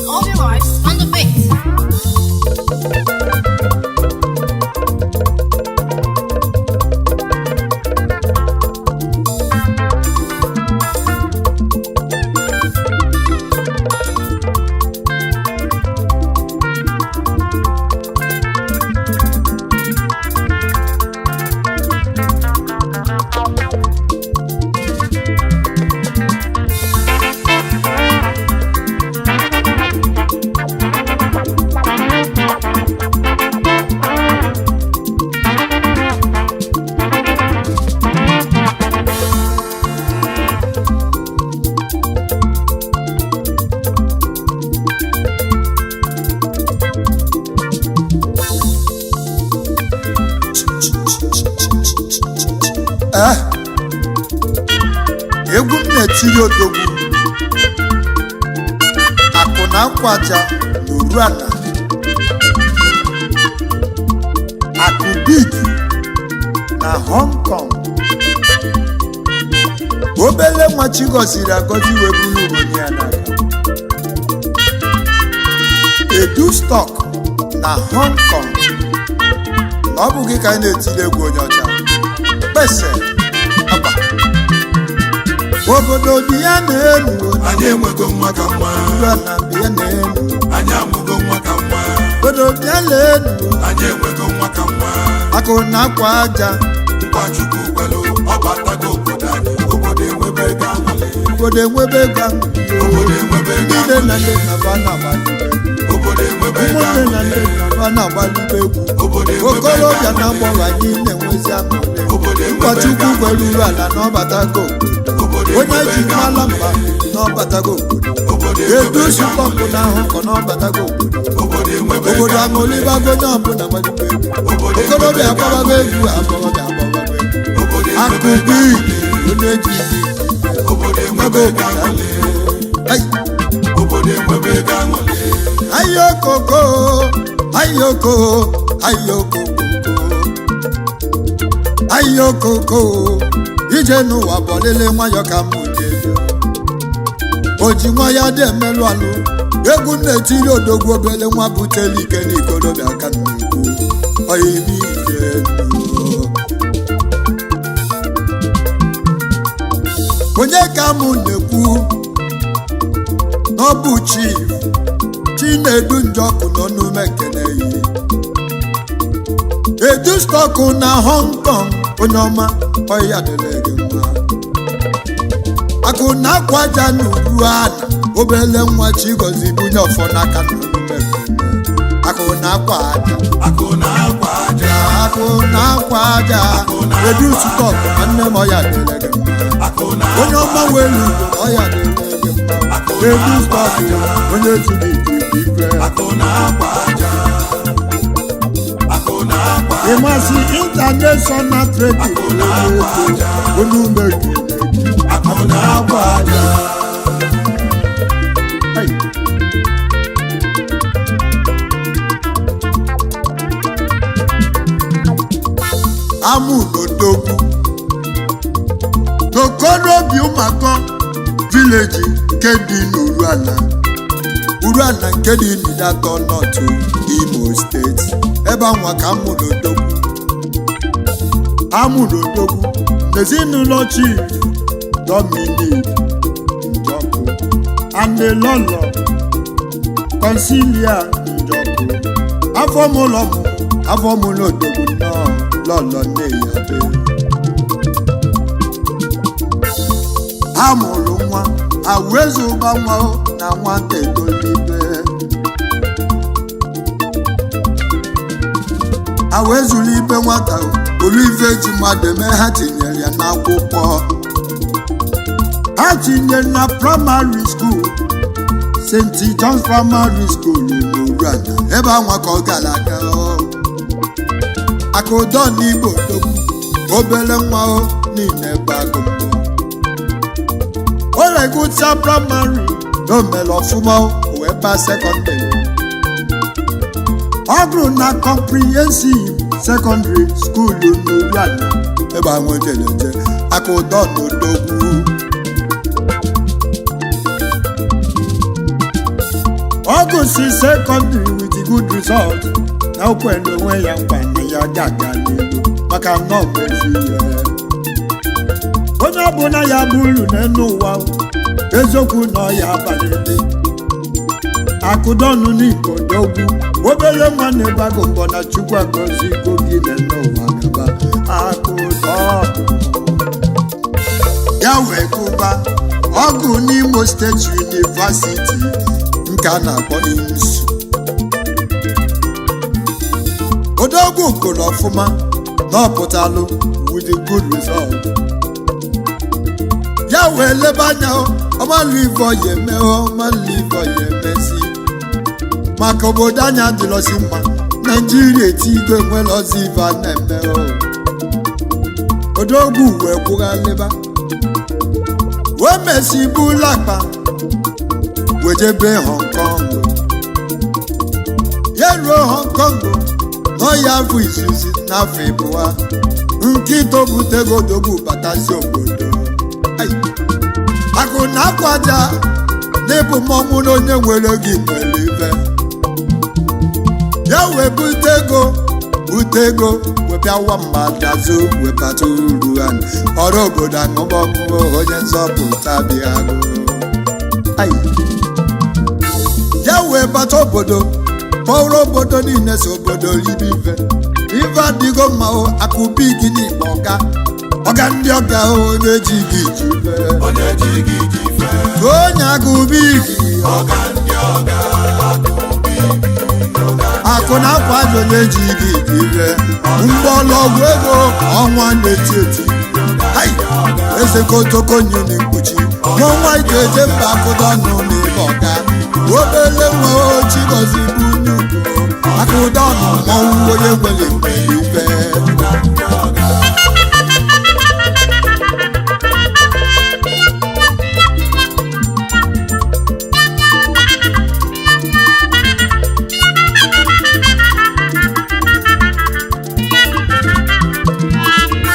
All your lives on the beat. egwu m na-etiri odogwu akụ na akwaja n'oru ala akụ big na Hong Kong obele nwa chi gọziri agọzi wee bụrụ onye ya n'aka edu stock na Hong Kong na ọ bụghị ka anyị na-etiri egwu onye ọcha kpese obodo dị ya na-elu anyị enwego nwa ka mma na bịa na-elu anyị amụgo nwa ka mma obodo bịa na-elu anyị enwego nwa ka mma akụ na akwa aja Nwachukwu kwelu ọ batago obodo anyị obodo enwebe ego aṅụrị obodo enwebe ego aṅụrị obodo enwebe ego ndị na ndị na ba na-agbalị obodo enwebe ego ụmụnne na ndị aṅụrị na ba na-agbalị egwu obodo enwebe ego okorobịa na agbọghọ anyị na-enwezi aṅụrị obodo enwebe Nwachukwu ego kwelu uru ala na ọbatago obodo onye enwebe ji ego mala mba aṅụrị na ọbatago obodo enwebe edu ego sụpọpụ na ahụ kọ na ọbatago obodo enwebe ego obodo aṅụrịbago onye ọbụla gbalịba egwu obodo okorobịa agbabago egwu agbọghọbịa agbabago egwu obodo enwebe akụbi ego onye ji obodo enwebe ego aṅụrị obodo enwebe ego aṅụrị ayokoko ayoko ayokoko ayokoko ije n'ụwa bọlele nwayọ ka mụ jeje oji nwa ya dị emelụ alụ egwu na-etiri odogwu obele nwa butelu ike n'ikolobịa aka nnukwu oyibi ije onye ka mụ na-ekwu n'ọbụ Chinedu Njọkụ n'ọnụ mekene yi edu stọkụ na Hong Kong onye ọma ọya dịrị gị mma akụ na akwaja n'uru ala obele nwa Chigozie bunye ọfọ n'aka n'ọnụ mekene akụ na akwaja akụ na akwaja akụ na akwaja edu stọkụ na nne m ọya dịrị gị mma akụ na onye ọma welu Igbo ọya dịrị gị mma edu stọkụ onye tiri ibe akụ na akwaja akụ na akwaja ịmasị international trading onumegide akụ na akwaja amụ n'odogwu n'okorobịa ụmụakọ vileji nke dị n'Uruala nke dị n'Idatọ Nọtụ Imo steeti ebe anwa ka amụ n'odogwu n'ezinụlọ Chief Dominic Njọkụ Anelọlọ Consilia Njọkụ afọmụlọ odogwu nnọọ lọlọ nne ya be ha mụrụ nwa awezụba nwa na nwata etolibe awezụlụ ibe nwata oluive ji mmadụ eme ha tinyere ya n'akwụkwọ ha tinyere na primary school St. John's Primary School n'Uruala ebe anwa ka ọ gara aga akụdọ n'Igbo odogwu obere nwa niile ebe agụ mbọ o regụta praịmarị na o mere ọfụma wee baa sekọndịrị ọ gụrụ na comprehensive secondary school n'Uruala ebe anwa jeleje akụdọ n'odogwu Ogusi secondary with a good result. Na okwere onwe ya nkwa na ya ga-aga n'ihu maka na ọ bụ ezi ihe. Onye ọbụla ya bụ uru n'elu ụwa eziokwu na ọ ya abalị. Akụdọnụ n'Ikodogwu obere nwa na-ebago mbọ na Chukwu agọzi ego gị n'elu ụwa gaba. Akụdọnụ ya wee gụba ọgụ n'Imo State University nke a na-akpọ IMSU. Odogwu gụrụ ọfụma na ọpụtalụ with a good result. Ya wee lebe anya ọmalụ ife ọya eme ọmalụ ife ọya emezi maka obodo anya adịrọzi mma. Naijiria etigo enwelozi ife a na-eme. Odogwu wee kwụghalịba wee mesi bulu akpa wejebe Hong Kong. Ya ruo Hong Kong nọ ya bụ izizi n'afọ ịbụa nke itobutego Odogwu batazi obodo. Akụ na akwa aja n'ịbụ mmọnwụ na onye nwere gị nwere ife. Ya wee bute ego wee bịawa mmadụ azụ wee bata uru ha ọrụ obodo aṅụbọṅụ onye nzọpụta bịago. Ya wee bata obodo kpọrọ obodo niile so obodo ribe ife adịgo mma akụbi gị n'Igbo ọga ndị ọga onye ji gị ji ife onye akụbi gị akụ na akwa ajọ onye ji gị ji ife mgbọlọgwụ ego ọnwa na-eti eti eze kotokonyụ na mkpuchi n'ọnwa ike eje mba Akụdọnụ n'ebe ọga obele nwa ochi gọzi bụ nnukwu Akụdọnụ mmọnwụ onye nwere mgbe ife.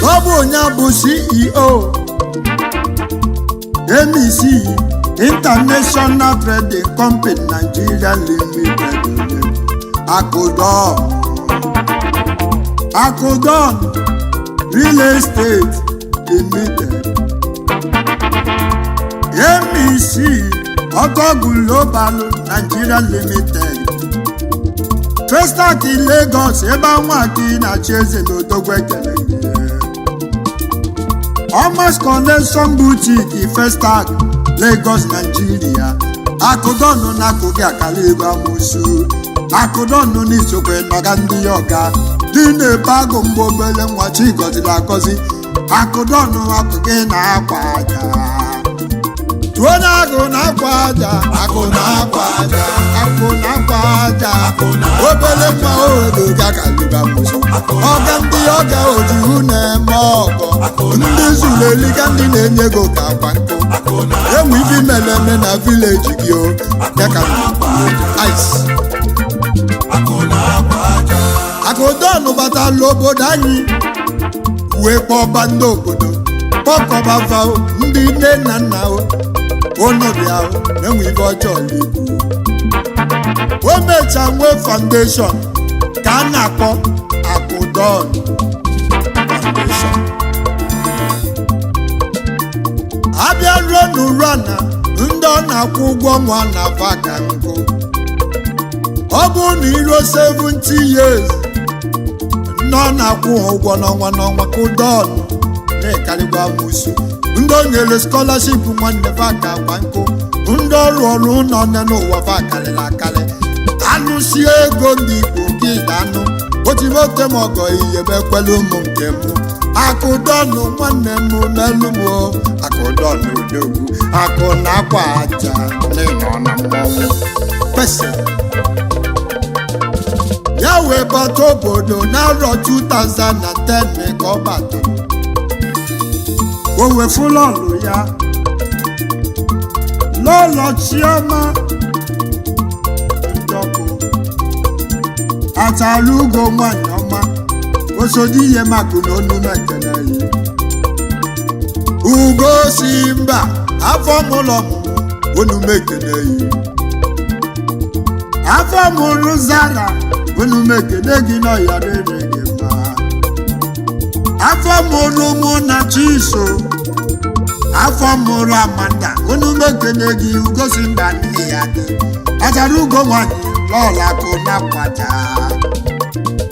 Ọ bụ onye bụ CEO MEC International Trading Company Nigerian Limited. Akụdọnụ Real Estate Limited. MEC Ọkọ Global Nigeria Limited. Festac Lagos ebe anwa gị na-achị eze n'Odogwu ekele. Almost Connection Boutique Festac Lagos Nigeria. Akụdọnụ na-akụghị akara ego amụsụ. Akụdọnụ n'isokwe nọga ndị ọga dị na-ebe agụ mgbe obele nwa chi gọziri agọzi. Akụdọnụ akụghị na-akwa aja tụọ na agụ na-akwa aja akụ na-akwa aja obele nwa obodo ga akara amụsụ. Ọga ndị ọga ojihu na-eme ọgọ ndị zuru eliga ndị na-enye ego ka akwa nkụ enwe ife meleme na vileji gị ya ka ice. Akụdọnụ batala obodo anyị wee kpọba ndị obodo kpọkọbava ndị nne na nna onobịa na-enwe ife ọjọọ n'ikwu. O mecha nwee foundation ka a na-akpọ Akụdọnụ Foundation. Abịa ruo n'ụra na ndị ọ na-akwụ ụgwọ nwa na afa ka nkụ. Ọ bụ na iruo 70 years ndị ọ na-akwụ ha ụgwọ n'ọnwa Akụdọnụ na-ekarịkwa amụsụ. Ndị o nyere scholarship nwanne fa ka agba nkụ. Ndị ọrụ ụlọ nne n'ụwa fa karịrị akarị. Anụsi ego ndị Igbo gị ga-anụ otimote m ọgọ ihe mekwela ụmụ nke m. Akụdọnụ nwanne m melu m Akụdọnụ Odogwu akụ na akwa aja n'ịnọ na mmọnwụ pese. Ya wee bata obodo n'arọ 2010 ka ọ bata. O wefula ọlụ ya n'ụlọ Chioma Ndọkụ atara ugo nwanyị ọma osodi ihe makụ na onume ekele ya. Ugo si mba afọ mụlọ ọmụmụ onume ekele ya. afọ mụrụ Zara unu mekene gị n'ọya rere gị mma afọ mụrụ mụ na Chiso afọ mụrụ Amanda unu mekene gị ugosi mba n'ihe ya dị achara ugo nwanyị lọla kụ na kwaja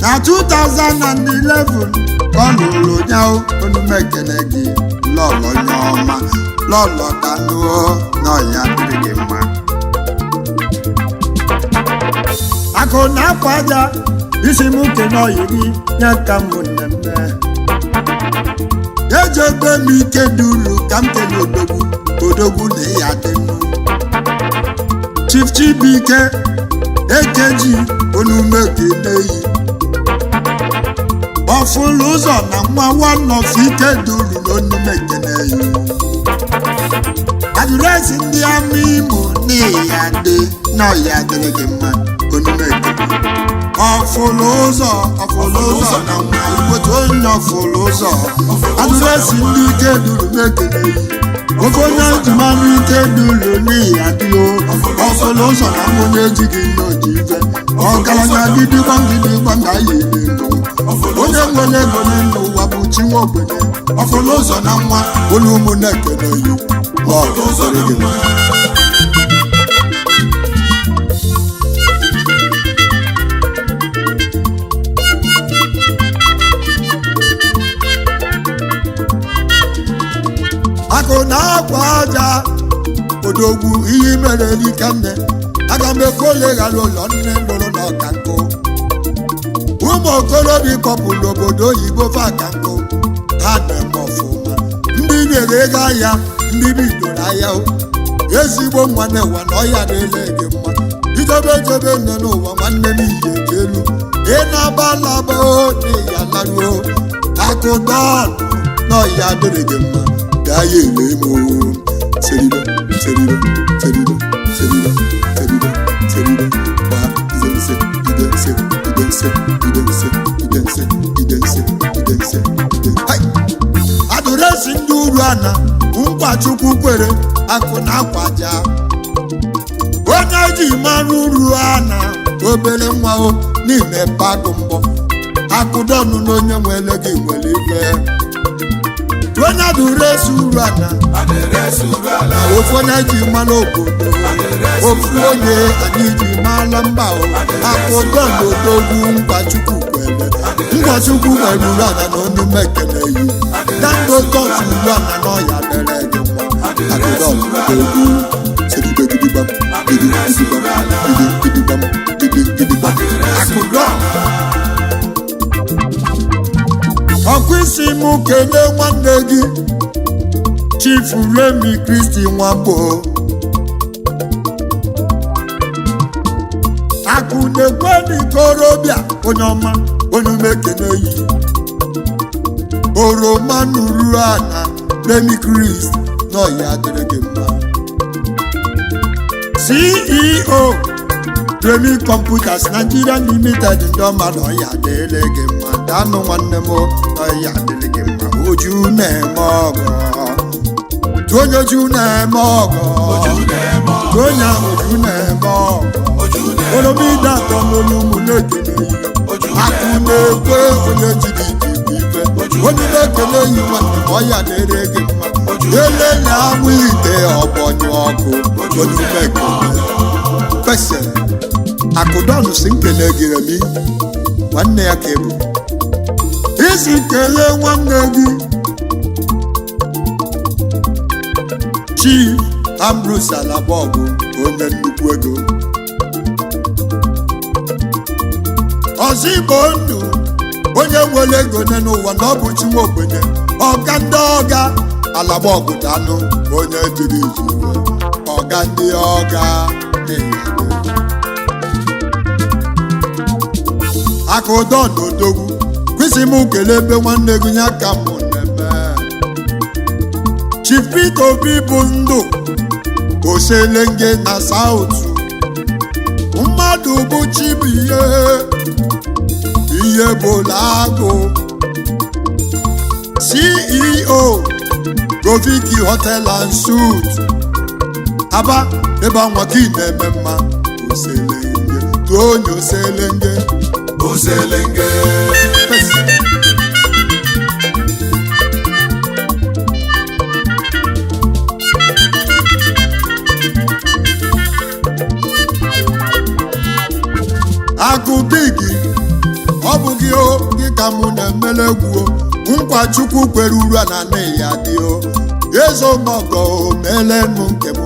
na 2011 ọ lụrụ ya unu mekene gị lọlọ nyọma lọlọ danuo n'ọya dịrị gị mma akụ na akwaja isi m kene ọyị gị nye ka m mmemme ejebe m ike duru ka m kene odogwu na ya dị nnu Chief Chibuike Ekeji onume keneyi ọfụlụ ụzọ na nwa nwanọf ike duru n'onume keneyi adịrịsị ndị ama Imo n'iya dị n'ọya dịrị gị mma onume keneyi ọfụlụ ụzọ na nwa igbotu onye ọfụlụ ụzọ adịrịsị ndị ike duru mekeneyi ofe onye njimanụ ike duru n'ihi adịghị ọfụlụ ụzọ na onye ejighị ihe oji ife ọgaranya gidigba na ya ile ndụ onye nwere ego n'elu ụwa bụ chi nwa ogbenye ọfụlụ ụzọ na nwa onye ụmụnne keneyi ma ọ ga-ezere gị akụ na akwa aja odogwu ihe mere erika nne aga m ekole ghara ụlọ nne lụrụ n'ọka nkụ ụmụ okorobịa kọpụrụ obodo oyibo faka nkụ ha na-eme ọfụma ndị nyere ego ahịa ndị bidoro ahịa ezigbo nwanne ụwa na ọya na-ele gị mma idobe nne n'ụwa nwanne m iyi eji elu ị na-abalaba n'iya laruo akụ don na ọya dịrị gị mma gaa ya ele m seribe gba idense adụresi ndị uru ana nkwa Chukwu kwere akụ na akwaja onye ji mara uru ana obere nwa n'ime bagụ mbọ akụdọnụ na onye nwere gị nwere ife onye adụresi uru ana ofu onye ji mara obodo ofu onye anyị ji mara mba akụdọnụ odogwu nkwa Chukwu kwere uru ana na onu mekeneyi dangote uru ana na ọya dere gị mma akụdọnụ odogwu gidigbam ọkụ isi m kele nwanne gị Chief Remi Kristi Nwagbo akụ na-ekwe n'ikorobịa onye ọma onye mekeneyi oroma nuru ana Remi Kristi n'ọya dịrị gị mma CEO Remi Computers Nigerian Limited ndị ọma n'ọya dịrị gị mma danụ nwanne m ọya dịrị gị mma oju na-eme ọgọ onye oju na-eme ọgọ onye oju na-eme ọgọ oromide atọ n'olu ụmụ na-ekeneyi akụ na-ekwe onye jiri ife onye na-ekeneyi nwanne m ọya dịrị gị mma elele amụ ite ọgbọnyụ ọkụ onye mekene pese akụdọnụ si nkele gị Remi nwanne ya ka ebu isi kelee nwanne gị Chief Ambrose Alabọgụ onye nnukwu ego ọzọ Igbo ndụ onye nwere ego n'ụwa na ọ bụ chi nwa ogbenye ọga ndị ọga Alabọgụ danụ onye jiri izu ọga ndị ọga akụdọnụ odogwu kwesị m kele ebe nwanne gị ya ka mụ na-eme Chief Peter Obi bụ ndụ oselenge na sautu mmadụ bụ chibu ihe bụla agụ CEO Goviki Hotel and Suites Aba ebe anwa ka ị na-eme mma oselenge onye oselenge oselenge Akụbigi ọ bụ gị o gị ka mụ na-emele egwu nkwa Chukwu kwere uru a na nne ya dị o ezomọgọ mele nụ nke m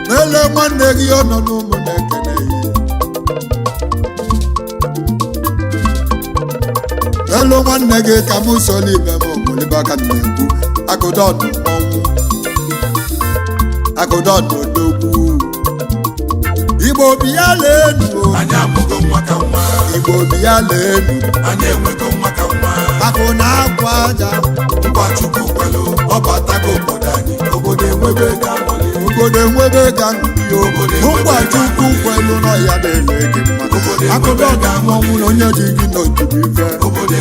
mele nwanne gị ọ nọ n'ụmụ na-ekene ya elu nwanne gị ka mụ so n'ime m molibaka na-ekwu akụdọdụ ọnwụ akụdọdụ odogwu Igbo bi ya lenu anyị amụgo nwa ka nwa Igbo bi ya lenu anyị enwego nwa ka nwa akụ na akwa aja nkwa Chukwu kwelu ọ batago obodo anyị obodo enwebe ego aṅụrị obodo enwebe ego aṅụrị nkwa Chukwu kwelu nọ ya na-ele gị mma akụdọ ga-anwụ na onye dị gị n'otubu ife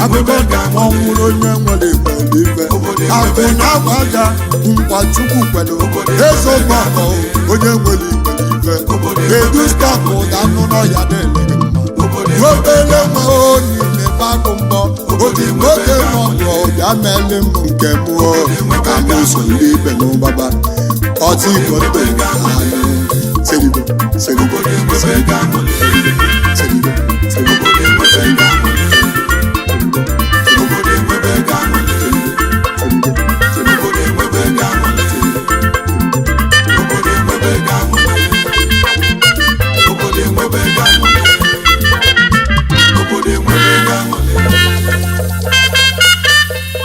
akụdọ ga-anwụ na onye nwere ikwelu ife akụ na akwa aja nkwa Chukwu kwelu ezogbakọ onye nwere ikwelu ife edu stọk ụda anụ nọ ya na-ele gị mma obere nwa n'ime bagụ mbọ obi nwoke nọgọ ya mele m nke mụọ ka m so ndị ibe n'ụbaba ọtị igbo mbe anyị seribe seribe seribe seribe seribe